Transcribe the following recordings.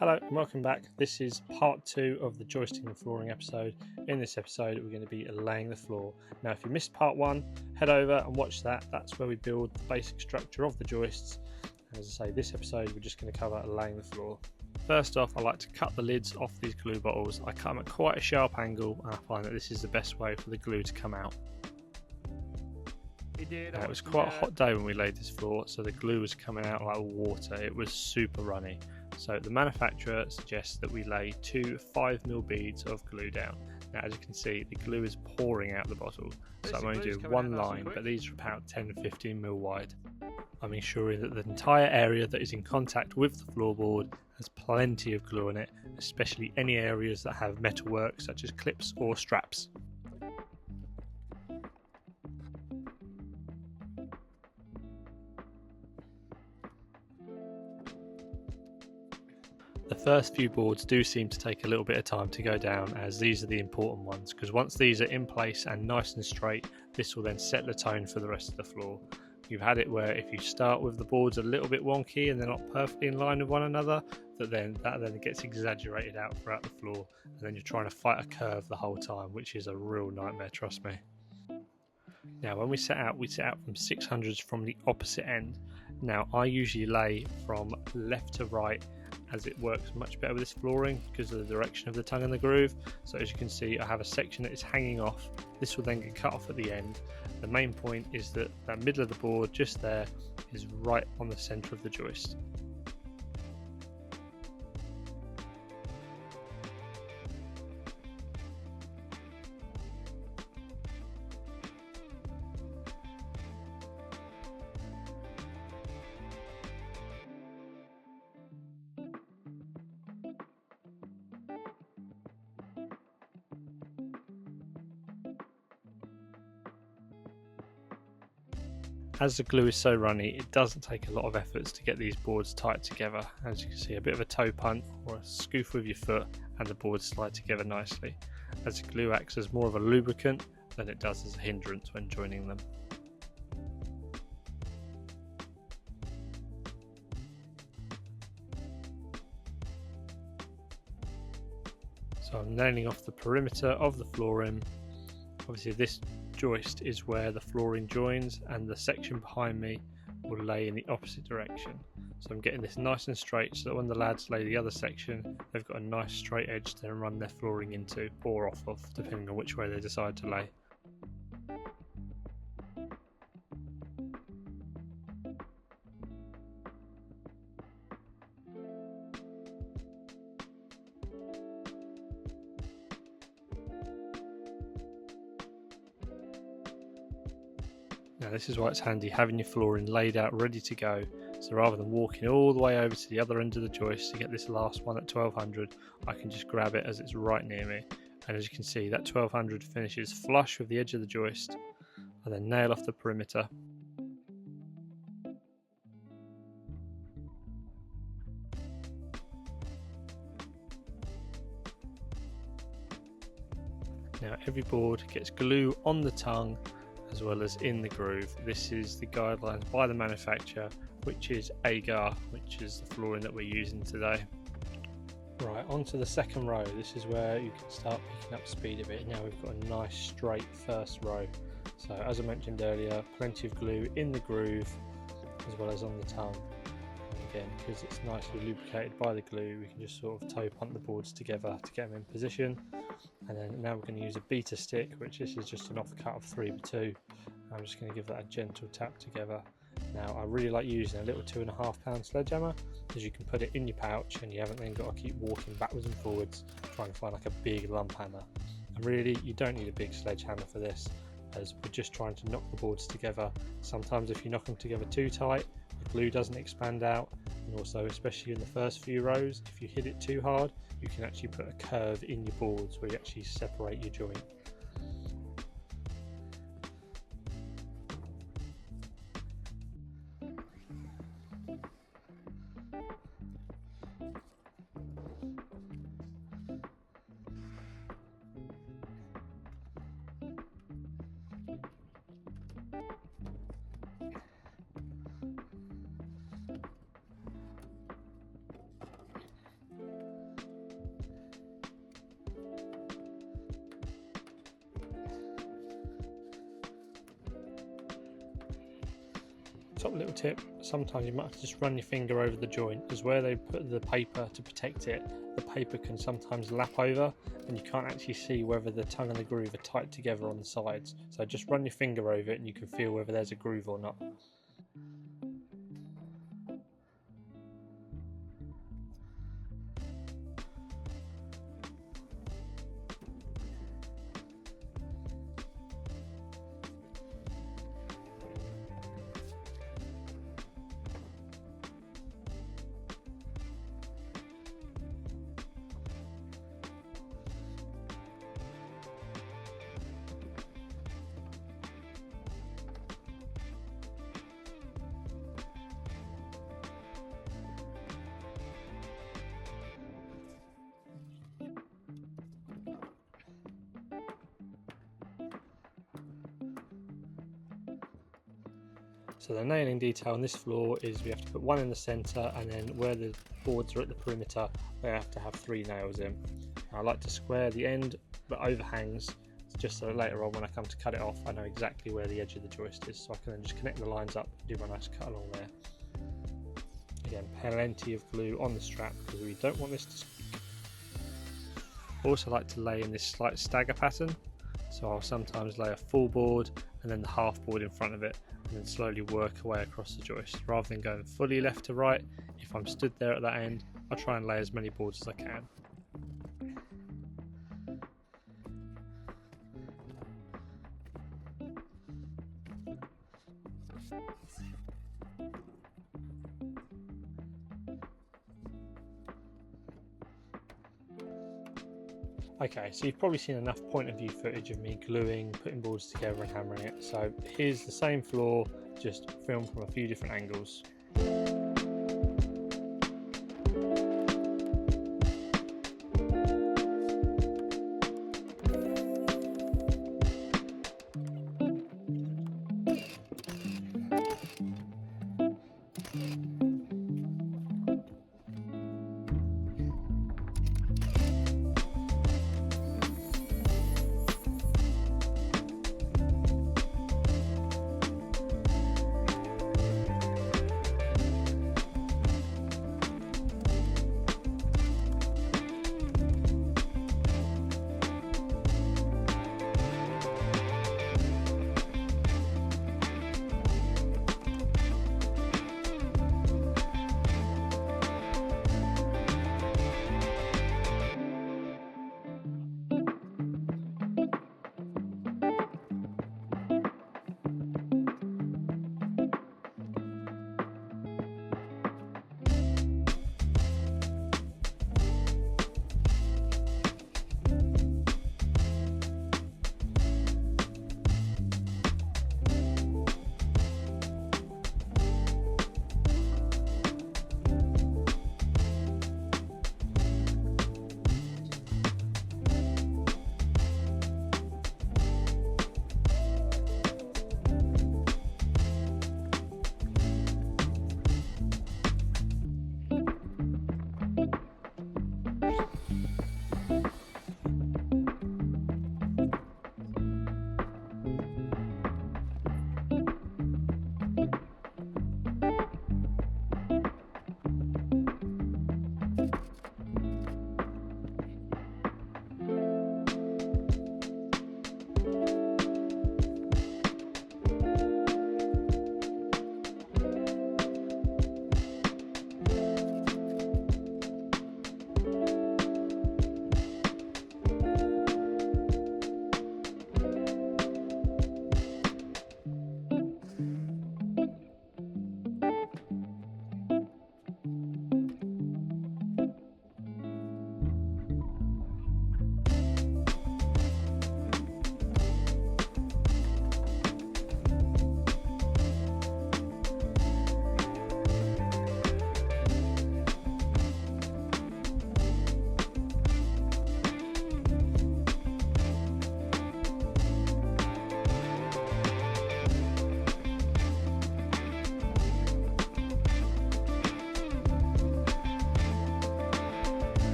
Hello and welcome back. This is part 2 of the joisting and flooring episode. In this episode we're going to be laying the floor. Now if you missed part 1, head over and watch that. That's where we build the basic structure of the joists. And as I say, this episode we're just going to cover laying the floor. First off, I like to cut the lids off these glue bottles. I cut them at quite a sharp angle and I find that this is the best way for the glue to come out. Now, it was quite a hot day when we laid this floor, so the glue was coming out like water. It was super runny. So the manufacturer suggests that we lay 2 5mm beads of glue down. Now as you can see, the glue is pouring out the bottle, so I'm only doing one line, but these are about 10-15mm wide. I'm ensuring that the entire area that is in contact with the floorboard has plenty of glue on it, especially any areas that have metalwork such as clips or straps. The first few boards do seem to take a little bit of time to go down, as these are the important ones, because once these are in place and nice and straight, this will then set the tone for the rest of the floor. You've had it where if you start with the boards a little bit wonky and they're not perfectly in line with one another, that then gets exaggerated out throughout the floor, and then you're trying to fight a curve the whole time, which is a real nightmare, trust me. Now when we set out from 600s from the opposite end. Now I usually lay from left to right, as it works much better with this flooring because of the direction of the tongue and the groove. So as you can see, I have a section that is hanging off. This will then get cut off at the end. The main point is that that middle of the board just there is right on the centre of the joist. As the glue is so runny, it doesn't take a lot of efforts to get these boards tight together. As you can see, a bit of a toe punt or a scoof with your foot and the boards slide together nicely, as the glue acts as more of a lubricant than it does as a hindrance when joining them. So I'm nailing off the perimeter of the flooring. Obviously this joist is where the flooring joins, and the section behind me will lay in the opposite direction. So I'm getting this nice and straight so that when the lads lay the other section, they've got a nice straight edge to run their flooring into or off of, depending on which way they decide to lay. Now this is why it's handy having your flooring laid out ready to go, so rather than walking all the way over to the other end of the joist to get this last one at 1200, I can just grab it as it's right near me. And as you can see, that 1200 finishes flush with the edge of the joist. I then nail off the perimeter. Now every board gets glue on the tongue as well as in the groove. This is the guidelines by the manufacturer, which is Agar, which is the flooring that we're using today. Right, onto the second row. This is where you can start picking up speed a bit. Now we've got a nice straight first row. So as I mentioned earlier, plenty of glue in the groove as well as on the tongue. And again, because it's nicely lubricated by the glue, we can just sort of toe punt the boards together to get them in position. And then now we're going to use a beater stick, which this is just an offcut of 3x2. I'm just going to give that a gentle tap together. Now I really like using a little 2.5 pound sledgehammer, because you can put it in your pouch and you haven't then got to keep walking backwards and forwards trying to find like a big lump hammer. And really you don't need a big sledgehammer for this, as we're just trying to knock the boards together. Sometimes if you knock them together too tight, the glue doesn't expand out, and also especially in the first few rows, if you hit it too hard, you can actually put a curve in your boards where you actually separate your joint. Top little tip, sometimes you might have to just run your finger over the joint, because where they put the paper to protect it, the paper can sometimes lap over and you can't actually see whether the tongue and the groove are tight together on the sides. So just run your finger over it and you can feel whether there's a groove or not. So the nailing detail on this floor is we have to put one in the centre, and then where the boards are at the perimeter we have to have 3 nails in. I like to square the end that overhangs, just so later on when I come to cut it off I know exactly where the edge of the joist is, so I can then just connect the lines up and do my nice cut along there. Again, plenty of glue on the strap because we don't want this to squeak. I also like to lay in this slight stagger pattern, so I'll sometimes lay a full board and then the half board in front of it, and then slowly work away across the joist rather than going fully left to right. If I'm stood there at that end, I'll try and lay as many boards as I can. Okay, so you've probably seen enough point of view footage of me gluing, putting boards together and hammering it. So here's the same floor, just filmed from a few different angles.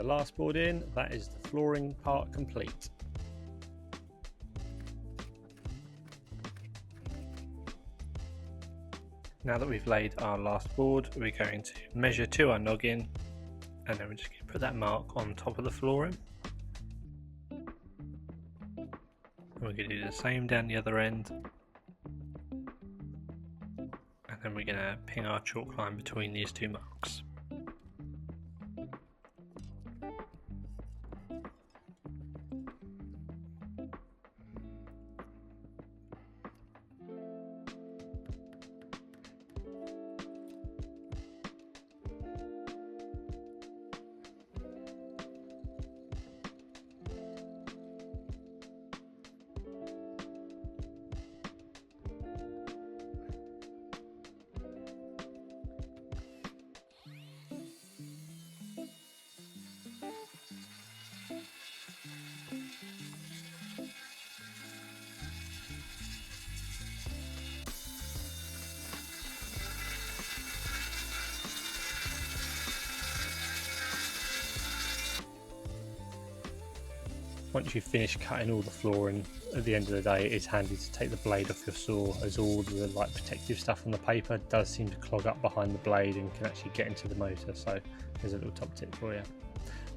the last board in, that is the flooring part complete. Now that we've laid our last board, we're going to measure to our noggin, and then we're just going to put that mark on top of the flooring. And we're going to do the same down the other end, and then we're going to ping our chalk line between these two marks. Once you've finished cutting all the flooring, at the end of the day it is handy to take the blade off your saw, as all the protective stuff on the paper does seem to clog up behind the blade and can actually get into the motor. So there's a little top tip for you.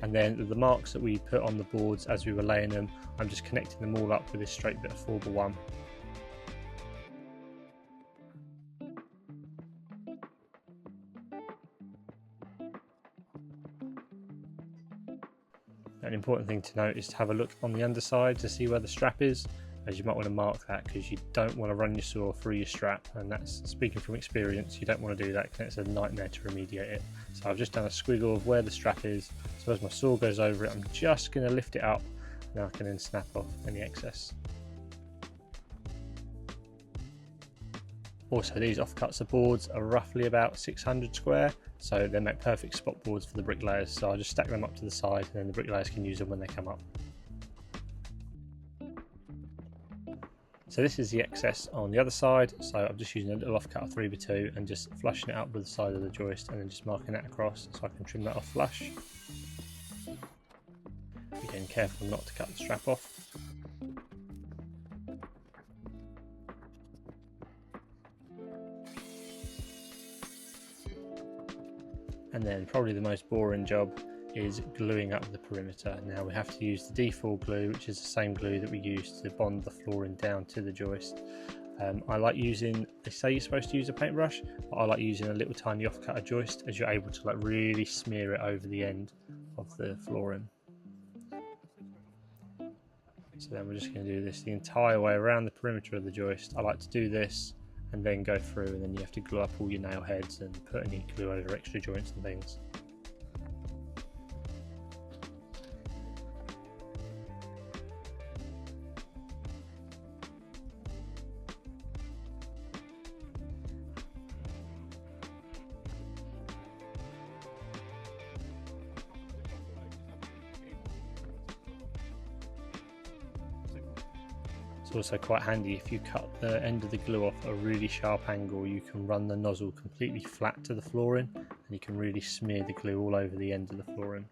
And then the marks that we put on the boards as we were laying them, I'm just connecting them all up with this straight bit of 4x1. An important thing to note is to have a look on the underside to see where the strap is, as you might want to mark that because you don't want to run your saw through your strap, and that's, speaking from experience, you don't want to do that because it's a nightmare to remediate it. So I've just done a squiggle of where the strap is, so as my saw goes over it I'm just going to lift it up, and I can then snap off any excess. Also, these offcuts of boards are roughly about 600 square, so they make perfect spot boards for the bricklayers, so I just stack them up to the side and then the bricklayers can use them when they come up. So this is the excess on the other side, so I'm just using a little offcut of 3x2 and just flushing it up with the side of the joist and then just marking that across so I can trim that off flush. Again, careful not to cut the strap off. And then probably the most boring job is gluing up the perimeter. Now we have to use the D4 glue, which is the same glue that we use to bond the flooring down to the joist. I like using, they say you're supposed to use a paintbrush, but I like using a little tiny offcut of joist, as you're able to really smear it over the end of the flooring. So then we're just going to do this the entire way around the perimeter of the joist. I like to do this and then go through, and then you have to glue up all your nail heads and put any glue over extra joints and things. It's also quite handy if you cut the end of the glue off at a really sharp angle, you can run the nozzle completely flat to the flooring and you can really smear the glue all over the end of the flooring.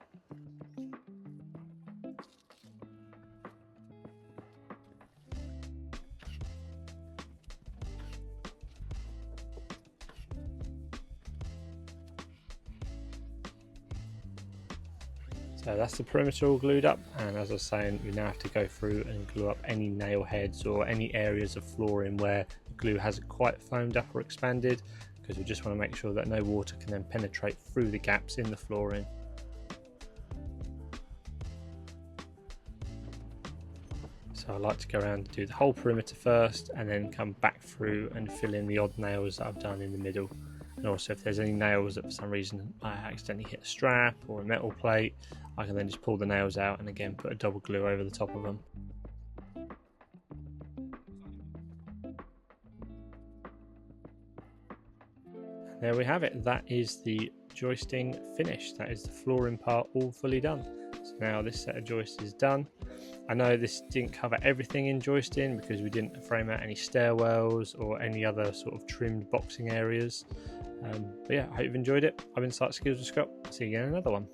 So that's the perimeter all glued up, and as I was saying, we now have to go through and glue up any nail heads or any areas of flooring where the glue hasn't quite foamed up or expanded, because we just want to make sure that no water can then penetrate through the gaps in the flooring. So I like to go around and do the whole perimeter first and then come back through and fill in the odd nails that I've done in the middle. And also if there's any nails that for some reason I accidentally hit a strap or a metal plate, I can then just pull the nails out and again put a double glue over the top of them. And there we have it, that is the joisting finished. That is the flooring part all fully done. So now this set of joists is done. I know this didn't cover everything in joisting because we didn't frame out any stairwells or any other sort of trimmed boxing areas. But yeah, I hope you've enjoyed it. I've been Site Skills with Scott. See you again in another one.